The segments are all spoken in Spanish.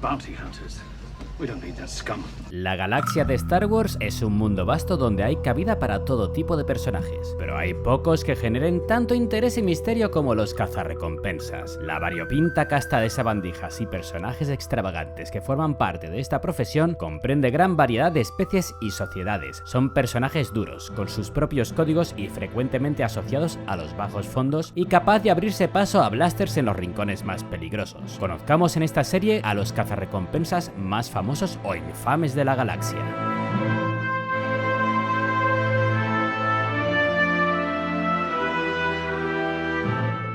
Bounty hunters. We don't need that scum. La galaxia de Star Wars es un mundo vasto donde hay cabida para todo tipo de personajes, pero hay pocos que generen tanto interés y misterio como los cazarrecompensas. La variopinta casta de sabandijas y personajes extravagantes que forman parte de esta profesión comprende gran variedad de especies y sociedades. Son personajes duros, con sus propios códigos y frecuentemente asociados a los bajos fondos y capaz de abrirse paso a blasters en los rincones más peligrosos. Conozcamos en esta serie a los cazarrecompensas más famosos o infames de la galaxia.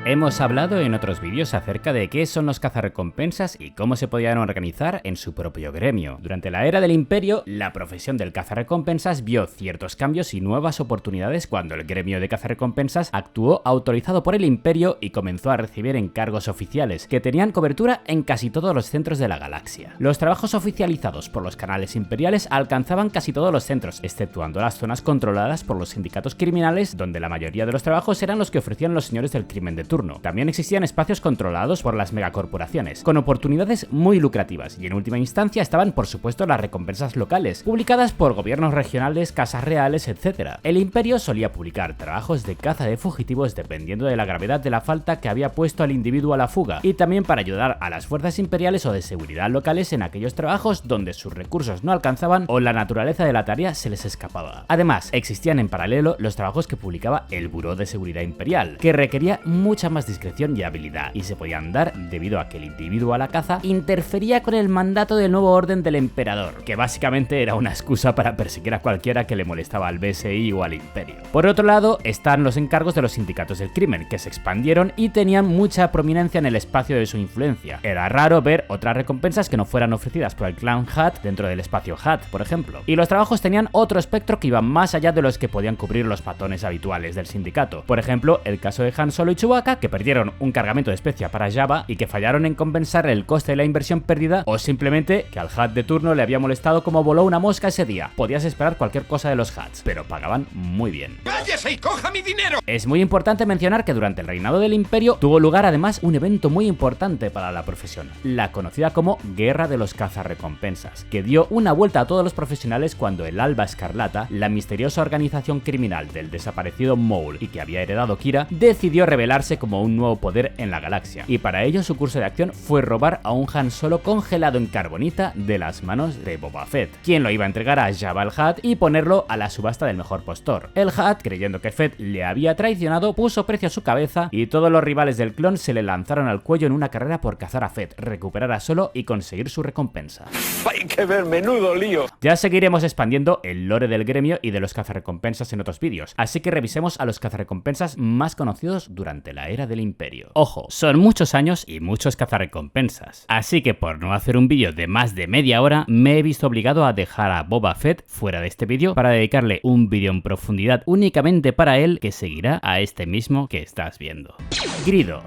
Hemos hablado en otros vídeos acerca de qué son los cazarrecompensas y cómo se podían organizar en su propio gremio. Durante la era del Imperio, la profesión del cazarrecompensas vio ciertos cambios y nuevas oportunidades cuando el gremio de cazarrecompensas actuó autorizado por el Imperio y comenzó a recibir encargos oficiales, que tenían cobertura en casi todos los centros de la galaxia. Los trabajos oficializados por los canales imperiales alcanzaban casi todos los centros, exceptuando las zonas controladas por los sindicatos criminales, donde la mayoría de los trabajos eran los que ofrecían los señores del crimen de turno. También existían espacios controlados por las megacorporaciones, con oportunidades muy lucrativas, y en última instancia estaban por supuesto las recompensas locales, publicadas por gobiernos regionales, casas reales, etc. El Imperio solía publicar trabajos de caza de fugitivos dependiendo de la gravedad de la falta que había puesto al individuo a la fuga, y también para ayudar a las fuerzas imperiales o de seguridad locales en aquellos trabajos donde sus recursos no alcanzaban o la naturaleza de la tarea se les escapaba. Además, existían en paralelo los trabajos que publicaba el Buró de Seguridad Imperial, que requería mucha más discreción y habilidad, y se podían dar debido a que el individuo a la caza interfería con el mandato del nuevo orden del emperador, que básicamente era una excusa para perseguir a cualquiera que le molestaba al BSI o al Imperio. Por otro lado, están los encargos de los sindicatos del crimen, que se expandieron y tenían mucha prominencia en el espacio de su influencia. Era raro ver otras recompensas que no fueran ofrecidas por el clan Hutt dentro del espacio Hutt, por ejemplo. Y los trabajos tenían otro espectro que iba más allá de los que podían cubrir los matones habituales del sindicato. Por ejemplo, el caso de Han Solo y Chewbacca, que perdieron un cargamento de especia para Jabba y que fallaron en compensar el coste de la inversión perdida, o simplemente que al Hutt de turno le había molestado como voló una mosca ese día. Podías esperar cualquier cosa de los Hutts, pero pagaban muy bien. ¡Cállese y coja mi dinero! Es muy importante mencionar que durante el reinado del Imperio tuvo lugar además un evento muy importante para la profesión, la conocida como Guerra de los Cazarrecompensas, que dio una vuelta a todos los profesionales cuando el Alba Escarlata, la misteriosa organización criminal del desaparecido Maul y que había heredado Kira, decidió revelarse como un nuevo poder en la galaxia, y para ello su curso de acción fue robar a un Han Solo congelado en carbonita de las manos de Boba Fett, quien lo iba a entregar a Jabba el Hutt y ponerlo a la subasta del mejor postor. El Hutt, creyendo que Fett le había traicionado, puso precio a su cabeza y todos los rivales del clon se le lanzaron al cuello en una carrera por cazar a Fett, recuperar a Solo y conseguir su recompensa. Hay que ver, menudo lío. Ya seguiremos expandiendo el lore del gremio y de los cazarrecompensas en otros vídeos, así que revisemos a los cazarrecompensas más conocidos durante la era del Imperio. Ojo, son muchos años y muchos cazarrecompensas, así que por no hacer un vídeo de más de media hora, me he visto obligado a dejar a Boba Fett fuera de este vídeo para dedicarle un vídeo en profundidad únicamente para él, que seguirá a este mismo que estás viendo. Greedo.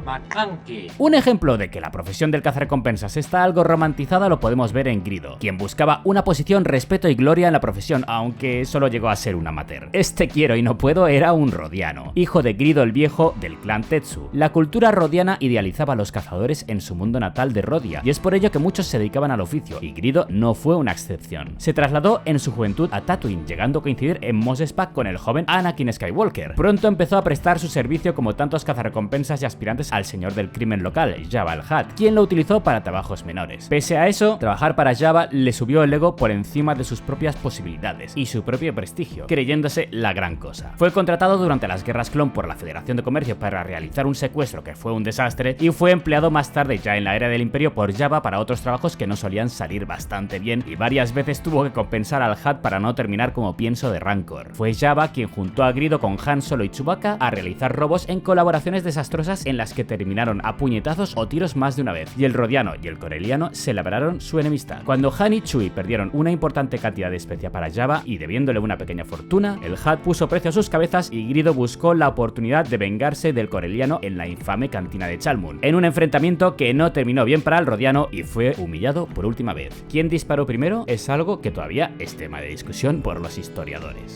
Un ejemplo de que la profesión del cazarrecompensas está algo romantizada lo podemos ver en Greedo, quien buscaba una posición, respeto y gloria en la profesión, aunque solo llegó a ser un amateur. Este quiero y no puedo era un rodiano, hijo de Greedo el Viejo del clan Tetsu. La cultura rodiana idealizaba a los cazadores en su mundo natal de Rodia, y es por ello que muchos se dedicaban al oficio, y Greedo no fue una excepción. Se trasladó en su juventud a Tatooine, llegando a coincidir en Mos Espa con el joven Anakin Skywalker. Pronto empezó a prestar su servicio como tantos cazarrecompensas y aspirantes al señor del crimen local, Jabba el Hutt, quien lo utilizó para trabajos menores. Pese a eso, trabajar para Jabba le subió el ego por encima de sus propias posibilidades y su propio prestigio, creyéndose la gran cosa. Fue contratado durante las guerras clon por la Federación de Comercio para realizar un secuestro que fue un desastre, y fue empleado más tarde, ya en la era del Imperio, por Jabba para otros trabajos que no solían salir bastante bien, y varias veces tuvo que compensar al Hutt para no terminar como pienso de Rancor. Fue Jabba quien juntó a Greedo con Han Solo y Chewbacca a realizar robos en colaboraciones desastrosas en las que terminaron a puñetazos o tiros más de una vez, y el rodiano y el coreliano se labraron su enemistad. Cuando Han y Chewie perdieron una importante cantidad de especia para Jabba y debiéndole una pequeña fortuna, el Hutt puso precio a sus cabezas y Greedo buscó la oportunidad de vengarse del coreliano en la infame cantina de Chalmun, en un enfrentamiento que no terminó bien para el rodiano y fue humillado por última vez. ¿Quién disparó primero? Es algo que todavía es tema de discusión por los historiadores.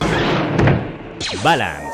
Balance.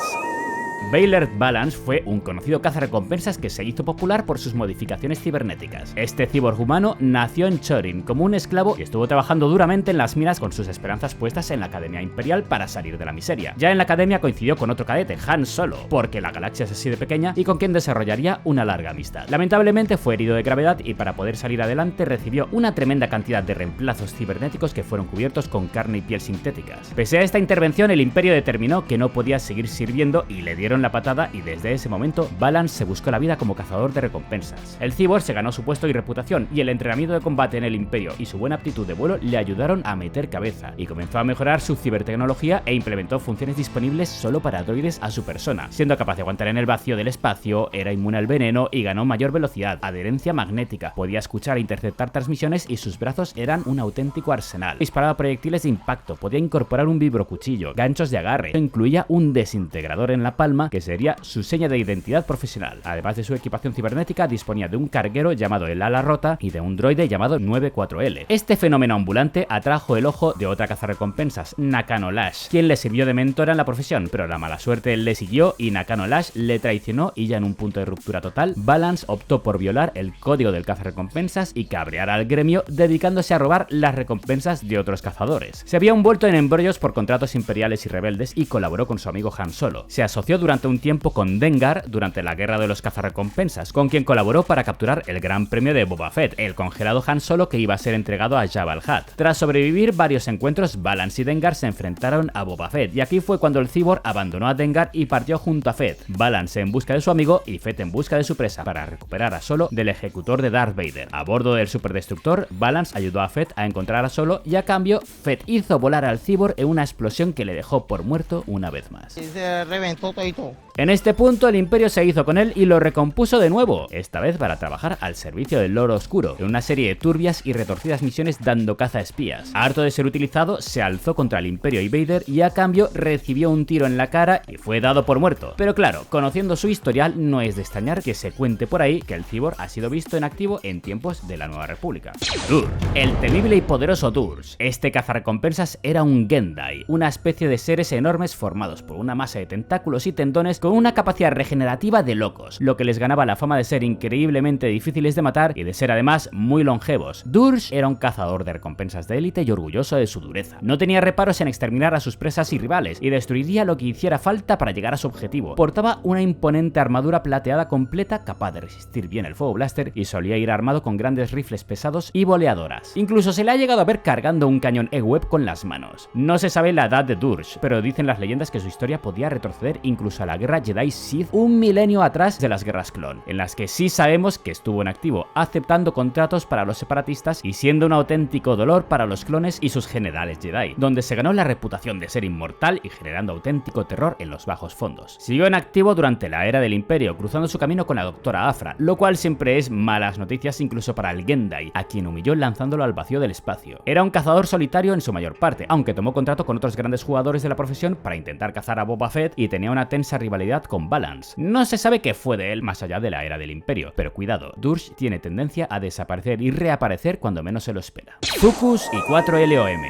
Baylor Balance fue un conocido cazarrecompensas que se hizo popular por sus modificaciones cibernéticas. Este cyborg humano nació en Chorin como un esclavo y estuvo trabajando duramente en las minas con sus esperanzas puestas en la Academia Imperial para salir de la miseria. Ya en la Academia coincidió con otro cadete, Han Solo, porque la galaxia es así de pequeña, y con quien desarrollaría una larga amistad. Lamentablemente fue herido de gravedad y para poder salir adelante recibió una tremenda cantidad de reemplazos cibernéticos que fueron cubiertos con carne y piel sintéticas. Pese a esta intervención, el Imperio determinó que no podía seguir sirviendo y le dieron la patada, y desde ese momento Balance se buscó la vida como cazador de recompensas. El cyborg se ganó su puesto y reputación, y el entrenamiento de combate en el Imperio y su buena aptitud de vuelo le ayudaron a meter cabeza, y comenzó a mejorar su cibertecnología e implementó funciones disponibles solo para droides a su persona, siendo capaz de aguantar en el vacío del espacio, era inmune al veneno y ganó mayor velocidad, adherencia magnética, podía escuchar e interceptar transmisiones y sus brazos eran un auténtico arsenal. Disparaba proyectiles de impacto, podía incorporar un vibrocuchillo, ganchos de agarre, incluía un desintegrador en la palma que sería su seña de identidad profesional. Además de su equipación cibernética, disponía de un carguero llamado el Ala Rota y de un droide llamado 94L. Este fenómeno ambulante atrajo el ojo de otra cazarrecompensas, Nakano Lash, quien le sirvió de mentora en la profesión, pero la mala suerte le siguió y Nakano Lash le traicionó, y ya en un punto de ruptura total, Balance optó por violar el código del cazarrecompensas y cabrear al gremio, dedicándose a robar las recompensas de otros cazadores. Se había envuelto en embrollos por contratos imperiales y rebeldes y colaboró con su amigo Han Solo. Se asoció durante un tiempo con Dengar durante la guerra de los cazarrecompensas, con quien colaboró para capturar el gran premio de Boba Fett, el congelado Han Solo que iba a ser entregado a Jabba el Hutt. Tras sobrevivir varios encuentros, Balance y Dengar se enfrentaron a Boba Fett, y aquí fue cuando el cyborg abandonó a Dengar y partió junto a Fett, Balance en busca de su amigo y Fett en busca de su presa, para recuperar a Solo del ejecutor de Darth Vader. A bordo del superdestructor, Balance ayudó a Fett a encontrar a Solo, y a cambio, Fett hizo volar al cyborg en una explosión que le dejó por muerto una vez más. Se reventó todo. En este punto el Imperio se hizo con él y lo recompuso de nuevo, esta vez para trabajar al servicio del Lord Oscuro, en una serie de turbias y retorcidas misiones dando caza a espías. Harto de ser utilizado, se alzó contra el Imperio y Vader, y a cambio recibió un tiro en la cara y fue dado por muerto. Pero claro, conociendo su historial, no es de extrañar que se cuente por ahí que el cyborg ha sido visto en activo en tiempos de la Nueva República. Durge, el temible y poderoso Durge. Este cazarrecompensas era un Gendai, una especie de seres enormes formados por una masa de tentáculos y tendones con una capacidad regenerativa de locos, lo que les ganaba la fama de ser increíblemente difíciles de matar y de ser además muy longevos. Durge era un cazador de recompensas de élite y orgulloso de su dureza. No tenía reparos en exterminar a sus presas y rivales, y destruiría lo que hiciera falta para llegar a su objetivo. Portaba una imponente armadura plateada completa capaz de resistir bien el fuego blaster, y solía ir armado con grandes rifles pesados y boleadoras. Incluso se le ha llegado a ver cargando un cañón E-Web con las manos. No se sabe la edad de Durge, pero dicen las leyendas que su historia podía retroceder incluso a la guerra Jedi Sith un milenio atrás de las guerras clon, en las que sí sabemos que estuvo en activo, aceptando contratos para los separatistas y siendo un auténtico dolor para los clones y sus generales Jedi, donde se ganó la reputación de ser inmortal y generando auténtico terror en los bajos fondos. Siguió en activo durante la era del Imperio, cruzando su camino con la doctora Aphra, lo cual siempre es malas noticias incluso para el Gendai, a quien humilló lanzándolo al vacío del espacio. Era un cazador solitario en su mayor parte, aunque tomó contrato con otros grandes jugadores de la profesión para intentar cazar a Boba Fett, y tenía una tensa rivalidad con Balance. No se sabe qué fue de él más allá de la era del Imperio, pero cuidado, Durge tiene tendencia a desaparecer y reaparecer cuando menos se lo espera. Zuckuss y 4LOM.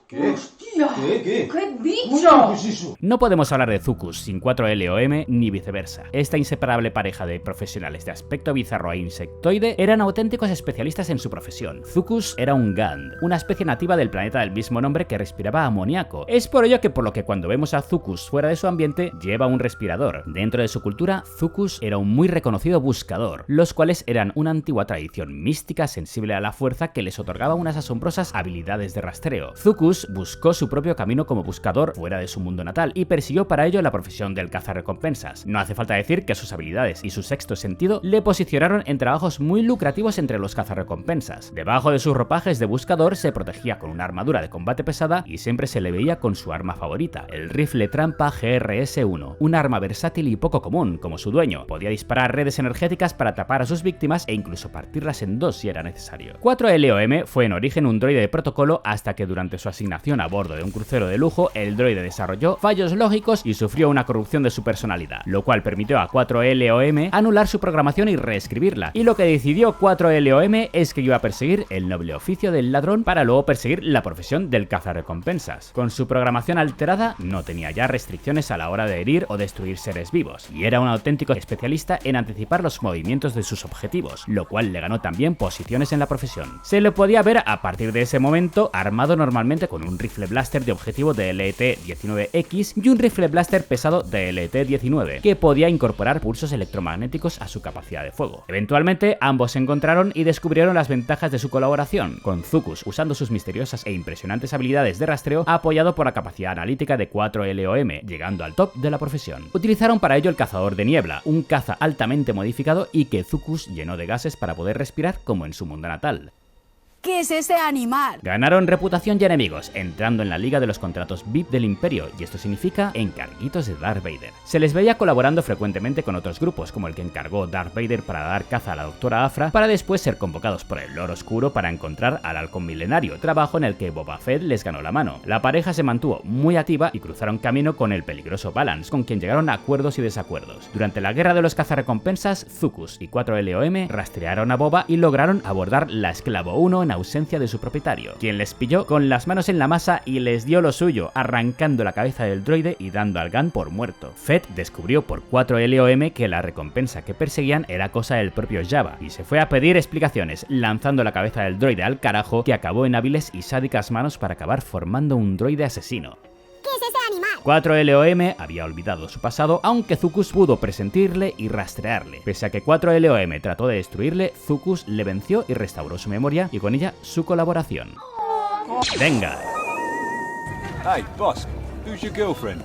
¿Qué? ¿Qué? ¿Qué dicho? ¿Qué es eso? No podemos hablar de Zuckuss sin 4LOM ni viceversa. Esta inseparable pareja de profesionales de aspecto bizarro e insectoide eran auténticos especialistas en su profesión. Zuckuss era un Gand, una especie nativa del planeta del mismo nombre que respiraba amoníaco. Es por ello que cuando vemos a Zuckuss fuera de su ambiente, lleva un respirador. Dentro de su cultura, Zuckuss era un muy reconocido buscador, los cuales eran una antigua tradición mística sensible a la fuerza que les otorgaba unas asombrosas habilidades de rastreo. Zuckuss buscó su propio camino como buscador fuera de su mundo natal y persiguió para ello la profesión del cazarrecompensas. No hace falta decir que sus habilidades y su sexto sentido le posicionaron en trabajos muy lucrativos entre los cazarrecompensas. Debajo de sus ropajes de buscador se protegía con una armadura de combate pesada y siempre se le veía con su arma favorita, el rifle trampa GRS-1, un arma versátil y poco común, como su dueño. Podía disparar redes energéticas para atrapar a sus víctimas e incluso partirlas en dos si era necesario. 4LOM fue en origen un droide de protocolo hasta que durante su asignación asignación a bordo de un crucero de lujo, el droide desarrolló fallos lógicos y sufrió una corrupción de su personalidad, lo cual permitió a 4LOM anular su programación y reescribirla. Y lo que decidió 4LOM es que iba a perseguir el noble oficio del ladrón para luego perseguir la profesión del cazarrecompensas. Con su programación alterada, no tenía ya restricciones a la hora de herir o destruir seres vivos, y era un auténtico especialista en anticipar los movimientos de sus objetivos, lo cual le ganó también posiciones en la profesión. Se le podía ver a partir de ese momento armado normalmente con un rifle blaster de objetivo de LET-19X y un rifle blaster pesado de LET-19, que podía incorporar pulsos electromagnéticos a su capacidad de fuego. Eventualmente, ambos se encontraron y descubrieron las ventajas de su colaboración, con Zuckuss usando sus misteriosas e impresionantes habilidades de rastreo apoyado por la capacidad analítica de 4LOM, llegando al top de la profesión. Utilizaron para ello el cazador de niebla, un caza altamente modificado y que Zuckuss llenó de gases para poder respirar como en su mundo natal. ¿Qué es ese animal? Ganaron reputación y enemigos, entrando en la liga de los contratos VIP del Imperio, y esto significa encarguitos de Darth Vader. Se les veía colaborando frecuentemente con otros grupos, como el que encargó Darth Vader para dar caza a la doctora Aphra, para después ser convocados por el Lord Oscuro para encontrar al Halcón Milenario, trabajo en el que Boba Fett les ganó la mano. La pareja se mantuvo muy activa y cruzaron camino con el peligroso Balance, con quien llegaron a acuerdos y desacuerdos. Durante la guerra de los cazarrecompensas, Zuckuss y 4LOM rastrearon a Boba y lograron abordar la Esclavo 1 en ausencia de su propietario, quien les pilló con las manos en la masa y les dio lo suyo, arrancando la cabeza del droide y dando al Gunn por muerto. Fett descubrió por 4LOM que la recompensa que perseguían era cosa del propio Jabba, y se fue a pedir explicaciones, lanzando la cabeza del droide al carajo, que acabó en hábiles y sádicas manos para acabar formando un droide asesino. ¿Qué es ese animal? 4LOM había olvidado su pasado, aunque Zuckuss pudo presentirle y rastrearle. Pese a que 4LOM trató de destruirle, Zuckuss le venció y restauró su memoria y con ella su colaboración. Dengar. Hey, boss, who's your girlfriend?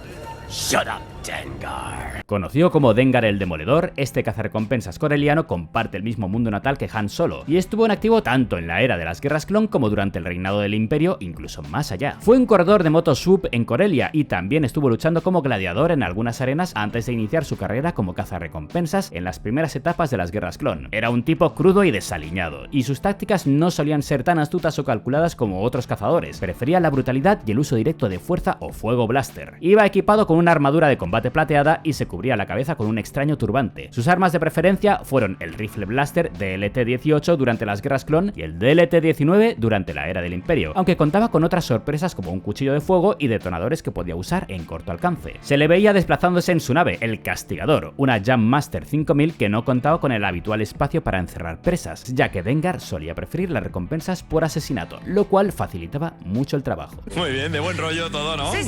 Shut up, Dengar. Conocido como Dengar el Demoledor, este cazarrecompensas coreliano comparte el mismo mundo natal que Han Solo, y estuvo en activo tanto en la era de las guerras clon como durante el reinado del Imperio, incluso más allá. Fue un corredor de motos SUV en Corelia y también estuvo luchando como gladiador en algunas arenas antes de iniciar su carrera como cazarrecompensas en las primeras etapas de las guerras clon. Era un tipo crudo y desaliñado, y sus tácticas no solían ser tan astutas o calculadas como otros cazadores. Prefería la brutalidad y el uso directo de fuerza o fuego blaster. Iba equipado con una armadura de combate plateada y se cubría la cabeza con un extraño turbante. Sus armas de preferencia fueron el rifle blaster DLT-18 durante las guerras clon y el DLT-19 durante la era del Imperio, aunque contaba con otras sorpresas como un cuchillo de fuego y detonadores que podía usar en corto alcance. Se le veía desplazándose en su nave, el Castigador, una Jam Master 5000 que no contaba con el habitual espacio para encerrar presas, ya que Dengar solía preferir las recompensas por asesinato, lo cual facilitaba mucho el trabajo. Muy bien, de buen rollo todo, ¿no? Sí.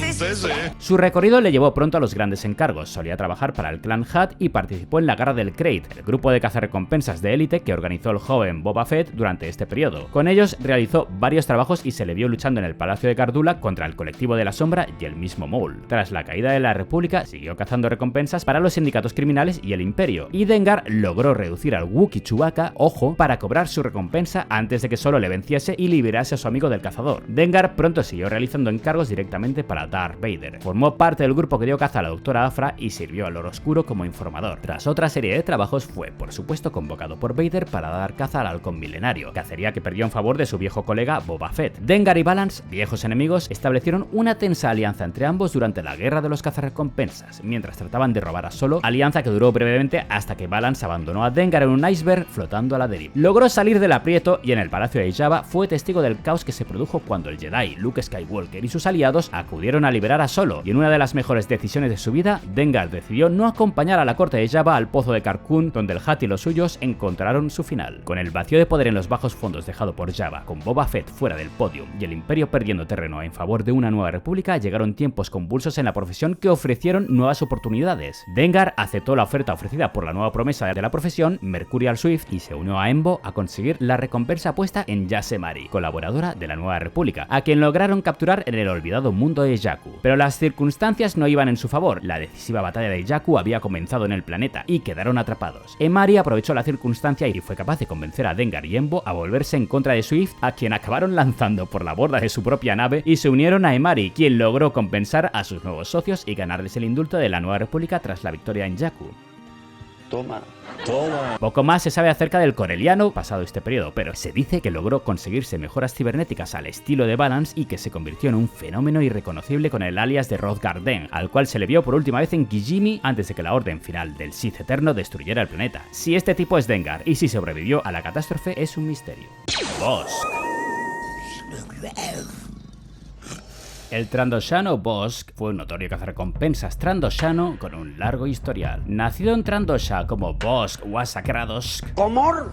Su recorrido le llevó pronto a los grandes encargos. Solía trabajar para el clan Hutt y participó en la Guerra del Crate, el grupo de cazarrecompensas de élite que organizó el joven Boba Fett durante este periodo. Con ellos realizó varios trabajos y se le vio luchando en el Palacio de Cardula contra el colectivo de la Sombra y el mismo Maul. Tras la caída de la República, siguió cazando recompensas para los sindicatos criminales y el Imperio, y Dengar logró reducir al Wookiee Chewbacca, ojo, para cobrar su recompensa antes de que Solo le venciese y liberase a su amigo del cazador. Dengar pronto siguió realizando encargos directamente para Darth Vader. Formó parte del grupo que dio caza a la doctora Aphra y sirvió al Lord Oscuro como informador. Tras otra serie de trabajos fue, por supuesto, convocado por Vader para dar caza al Halcón Milenario, cacería que perdió en favor de su viejo colega Boba Fett. Dengar y Balance, viejos enemigos, establecieron una tensa alianza entre ambos durante la guerra de los cazarrecompensas, mientras trataban de robar a Solo, alianza que duró brevemente hasta que Balance abandonó a Dengar en un iceberg flotando a la deriva. Logró salir del aprieto y en el Palacio de Jabba fue testigo del caos que se produjo cuando el Jedi Luke Skywalker y sus aliados acudieron a liberar a Solo, y en una de las mejores decisiones de su vida, Dengar decidió no acompañar a la corte de Jabba al pozo de Carkoon, donde el Hutt y los suyos encontraron su final. Con el vacío de poder en los bajos fondos dejado por Jabba, con Boba Fett fuera del podio y el Imperio perdiendo terreno en favor de una nueva república, llegaron tiempos convulsos en la profesión que ofrecieron nuevas oportunidades. Dengar aceptó la oferta ofrecida por la nueva promesa de la profesión, Mercurial Swift, y se unió a Embo a conseguir la recompensa puesta en Yase Mari, colaboradora de la nueva república, a quien lograron capturar en el olvidado mundo de Jakku. Pero las circunstancias no iban en su favor. La decisiva batalla de Jakku había comenzado en el planeta y quedaron atrapados. Emari aprovechó la circunstancia y fue capaz de convencer a Dengar y Embo a volverse en contra de Swift, a quien acabaron lanzando por la borda de su propia nave, y se unieron a Emari, quien logró compensar a sus nuevos socios y ganarles el indulto de la nueva república tras la victoria en Jakku. Toma. Poco más se sabe acerca del coreliano pasado este periodo, pero se dice que logró conseguirse mejoras cibernéticas al estilo de Balance y que se convirtió en un fenómeno irreconocible con el alias de Rothgarden, al cual se le vio por última vez en Kijimi antes de que la orden final del Sith Eterno destruyera el planeta. Si este tipo es Dengar y si sobrevivió a la catástrofe es un misterio. Bosk. El Trandoshano Bosk fue un notorio cazarrecompensas trandoshano con un largo historial. Nacido en Trandosha como Bosk Wasakradosk,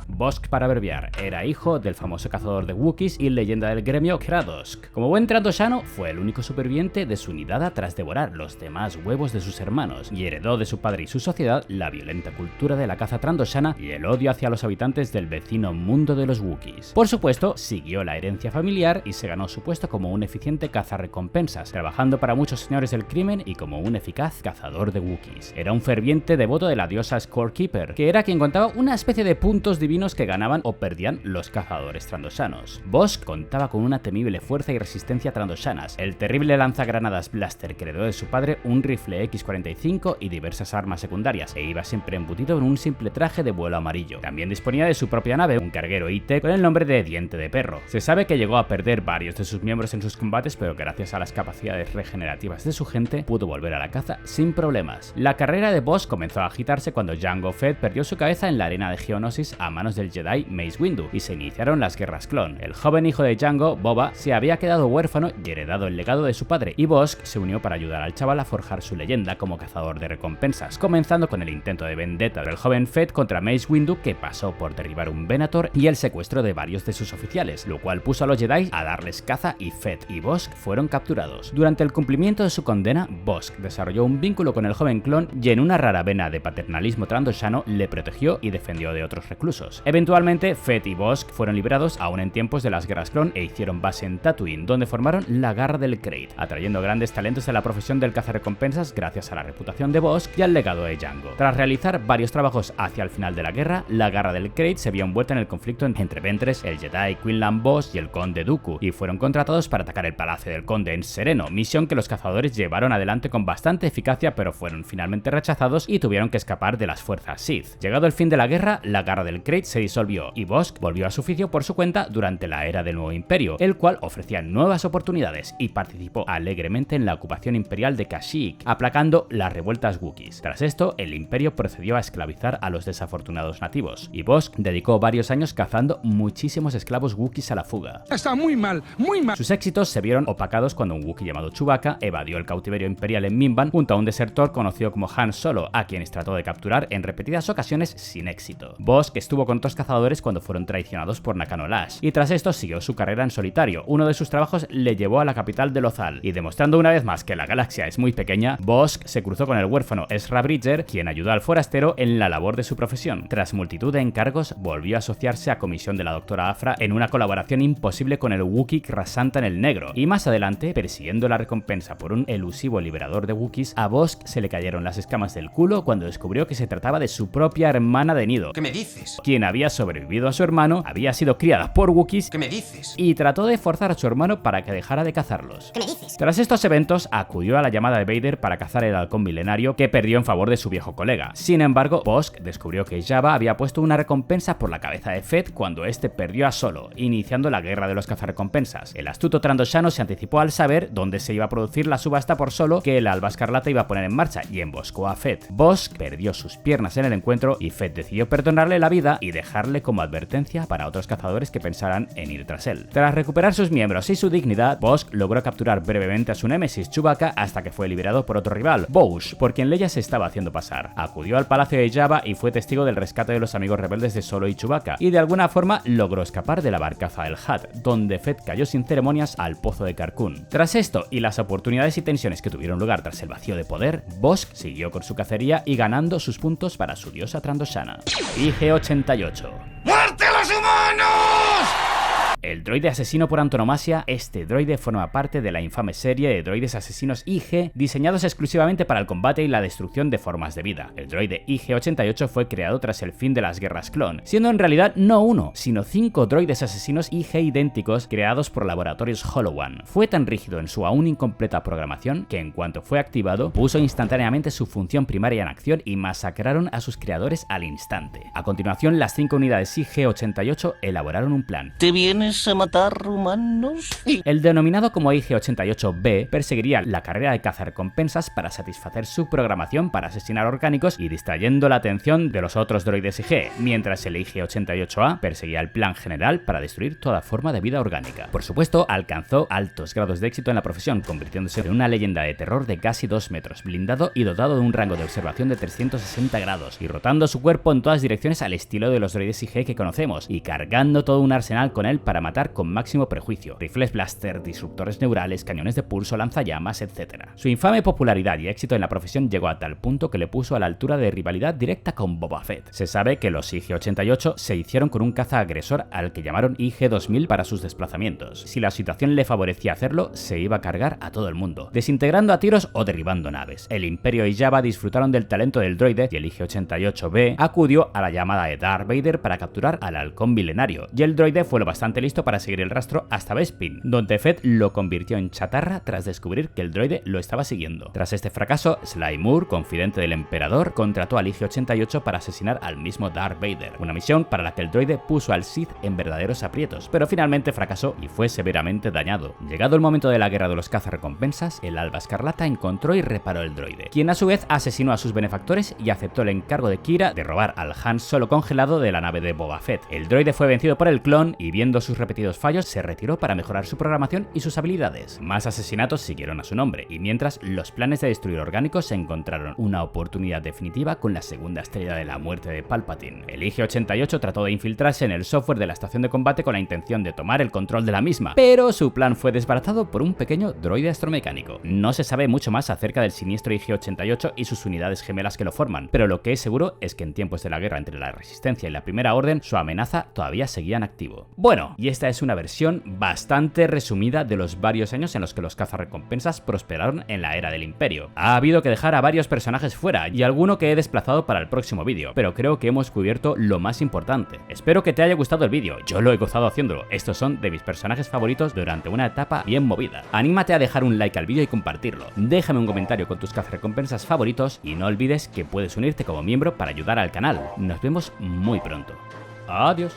Bosk para abreviar, era hijo del famoso cazador de Wookiees y leyenda del gremio Kradosk. Como buen trandoshano, fue el único superviviente de su nidada tras devorar los demás huevos de sus hermanos y heredó de su padre y su sociedad la violenta cultura de la caza trandoshana y el odio hacia los habitantes del vecino mundo de los Wookiees. Por supuesto, siguió la herencia familiar y se ganó su puesto como un eficiente cazarrecompensas, trabajando para muchos señores del crimen y como un eficaz cazador de Wookiees. Era un ferviente devoto de la diosa Scorekeeper, que era quien contaba una especie de puntos divinos que ganaban o perdían los cazadores trandoshanos. Bosk contaba con una temible fuerza y resistencia trandoshanas, el terrible lanzagranadas Blaster que heredó de su padre, un rifle X-45 y diversas armas secundarias, e iba siempre embutido en un simple traje de vuelo amarillo. También disponía de su propia nave, un carguero IT con el nombre de Diente de Perro. Se sabe que llegó a perder varios de sus miembros en sus combates, pero gracias a las capacidades regenerativas de su gente, pudo volver a la caza sin problemas. La carrera de Bosk comenzó a agitarse cuando Jango Fett perdió su cabeza en la arena de Geonosis a manos del Jedi Mace Windu y se iniciaron las guerras clon. El joven hijo de Jango, Boba, se había quedado huérfano y heredado el legado de su padre, y Bosk se unió para ayudar al chaval a forjar su leyenda como cazador de recompensas, comenzando con el intento de vendetta del joven Fett contra Mace Windu, que pasó por derribar un Venator y el secuestro de varios de sus oficiales, lo cual puso a los Jedi a darles caza y Fett y Bosk fueron capturados. Durante el cumplimiento de su condena, Bosk desarrolló un vínculo con el joven clon y en una rara vena de paternalismo trandoshano le protegió y defendió de otros reclusos. Eventualmente, Fett y Bosk fueron liberados aún en tiempos de las guerras clon e hicieron base en Tatooine, donde formaron la Garra del Krayt, atrayendo grandes talentos de la profesión del cazarrecompensas gracias a la reputación de Bosk y al legado de Jango. Tras realizar varios trabajos hacia el final de la guerra, la Garra del Krayt se vio envuelta en el conflicto entre Ventress, el Jedi Quinlan Vos y el Conde Dooku, y fueron contratados para atacar el palacio del Conde en Sereno, misión que los cazadores llevaron adelante con bastante eficacia, pero fueron finalmente rechazados y tuvieron que escapar de las fuerzas Sith. Llegado el fin de la guerra, la Garra del Krayt se disolvió y Bosk volvió a su oficio por su cuenta durante la era del Nuevo Imperio, el cual ofrecía nuevas oportunidades y participó alegremente en la ocupación imperial de Kashyyyk, aplacando las revueltas Wookiees. Tras esto, el Imperio procedió a esclavizar a los desafortunados nativos, y Bosk dedicó varios años cazando muchísimos esclavos Wookiees a la fuga. Está muy mal, muy mal. Sus éxitos se vieron opacados cuando un Wookiee llamado Chewbacca evadió el cautiverio imperial en Mimban junto a un desertor conocido como Han Solo, a quienes trató de capturar en repetidas ocasiones sin éxito. Bosk estuvo con otros cazadores cuando fueron traicionados por Nakano Lash, y tras esto siguió su carrera en solitario. Uno de sus trabajos le llevó a la capital de Lothal, y demostrando una vez más que la galaxia es muy pequeña, Bosk se cruzó con el huérfano Ezra Bridger, quien ayudó al forastero en la labor de su profesión. Tras multitud de encargos, volvió a asociarse a comisión de la doctora Afra en una colaboración imposible con el Wookiee Krasantan el Negro, y más adelante, persiguiendo la recompensa por un elusivo liberador de Wookiees, a Bosk se le cayeron las escamas del culo cuando descubrió que se trataba de su propia hermana de nido. ¿Qué me dices? Quien había sobrevivido a su hermano, había sido criada por Wookiees. ¿Qué me dices? Y trató de forzar a su hermano para que dejara de cazarlos. ¿Qué me dices? Tras estos eventos, acudió a la llamada de Vader para cazar el halcón milenario que perdió en favor de su viejo colega. Sin embargo, Bosk descubrió que Jabba había puesto una recompensa por la cabeza de Fett cuando este perdió a Solo, iniciando la guerra de los cazarrecompensas. El astuto trandoshano se anticipó al saber dónde se iba a producir la subasta por Solo que el Alba Escarlata iba a poner en marcha y emboscó a Fett. Bosk perdió sus piernas en el encuentro y Fett decidió perdonarle la vida y dejarle como advertencia para otros cazadores que pensaran en ir tras él. Tras recuperar sus miembros y su dignidad, Bosk logró capturar brevemente a su némesis Chewbacca hasta que fue liberado por otro rival, Boushh, por quien Leia se estaba haciendo pasar. Acudió al palacio de Jabba y fue testigo del rescate de los amigos rebeldes de Solo y Chewbacca, y de alguna forma logró escapar de la barcaza del Hutt, donde Fett cayó sin ceremonias al pozo de Carkoon. Tras esto y las oportunidades y tensiones que tuvieron lugar tras el vacío de poder, Bosk siguió con su cacería y ganando sus puntos para su diosa trandoshana. IG-88. ¡Muerte a los humanos! El El droide asesino por antonomasia, este droide forma parte de la infame serie de droides asesinos IG diseñados exclusivamente para el combate y la destrucción de formas de vida. El droide IG-88 fue creado tras el fin de las guerras clon, siendo en realidad no uno, sino 5 droides asesinos IG idénticos creados por laboratorios Holowan. Fue tan rígido en su aún incompleta programación que en cuanto fue activado, puso instantáneamente su función primaria en acción y masacraron a sus creadores al instante. A continuación, las 5 unidades IG-88 elaboraron un plan. ¿Te vienes a matar humanos? El denominado como IG-88B perseguiría la carrera de cazarrecompensas para satisfacer su programación para asesinar orgánicos y distrayendo la atención de los otros droides IG, mientras el IG-88A perseguía el plan general para destruir toda forma de vida orgánica. Por supuesto, alcanzó altos grados de éxito en la profesión, convirtiéndose en una leyenda de terror de casi 2 metros, blindado y dotado de un rango de observación de 360 grados, y rotando su cuerpo en todas direcciones al estilo de los droides IG que conocemos, y cargando todo un arsenal con él para matar con máximo prejuicio: rifles blaster, disruptores neurales, cañones de pulso, lanzallamas, etc. Su infame popularidad y éxito en la profesión llegó a tal punto que le puso a la altura de rivalidad directa con Boba Fett. Se sabe que los IG-88 se hicieron con un caza agresor al que llamaron IG-2000 para sus desplazamientos. Si la situación le favorecía hacerlo, se iba a cargar a todo el mundo, desintegrando a tiros o derribando naves. El Imperio y Jabba disfrutaron del talento del droide y el IG-88B acudió a la llamada de Darth Vader para capturar al halcón milenario, y el droide fue lo bastante listo para seguir el rastro hasta Bespin, donde Fett lo convirtió en chatarra tras descubrir que el droide lo estaba siguiendo. Tras este fracaso, Sly Moore, confidente del emperador, contrató al IG-88 para asesinar al mismo Darth Vader, una misión para la que el droide puso al Sith en verdaderos aprietos, pero finalmente fracasó y fue severamente dañado. Llegado el momento de la guerra de los cazarrecompensas, el Alba Escarlata encontró y reparó el droide, quien a su vez asesinó a sus benefactores y aceptó el encargo de Kira de robar al Han Solo congelado de la nave de Boba Fett. El droide fue vencido por el clon y, viendo sus repetidos fallos, se retiró para mejorar su programación y sus habilidades. Más asesinatos siguieron a su nombre, y mientras, los planes de destruir orgánicos se encontraron una oportunidad definitiva con la segunda estrella de la muerte de Palpatine. El IG-88 trató de infiltrarse en el software de la estación de combate con la intención de tomar el control de la misma, pero su plan fue desbaratado por un pequeño droide astromecánico. No se sabe mucho más acerca del siniestro IG-88 y sus unidades gemelas que lo forman, pero lo que es seguro es que en tiempos de la guerra entre la Resistencia y la Primera Orden, su amenaza todavía seguía en activo. Bueno, y esta es una versión bastante resumida de los varios años en los que los cazarrecompensas prosperaron en la era del Imperio. Ha habido que dejar a varios personajes fuera y alguno que he desplazado para el próximo vídeo, pero creo que hemos cubierto lo más importante. Espero que te haya gustado el vídeo, yo lo he gozado haciéndolo. Estos son de mis personajes favoritos durante una etapa bien movida. Anímate a dejar un like al vídeo y compartirlo. Déjame un comentario con tus cazarrecompensas favoritos y no olvides que puedes unirte como miembro para ayudar al canal. Nos vemos muy pronto. Adiós.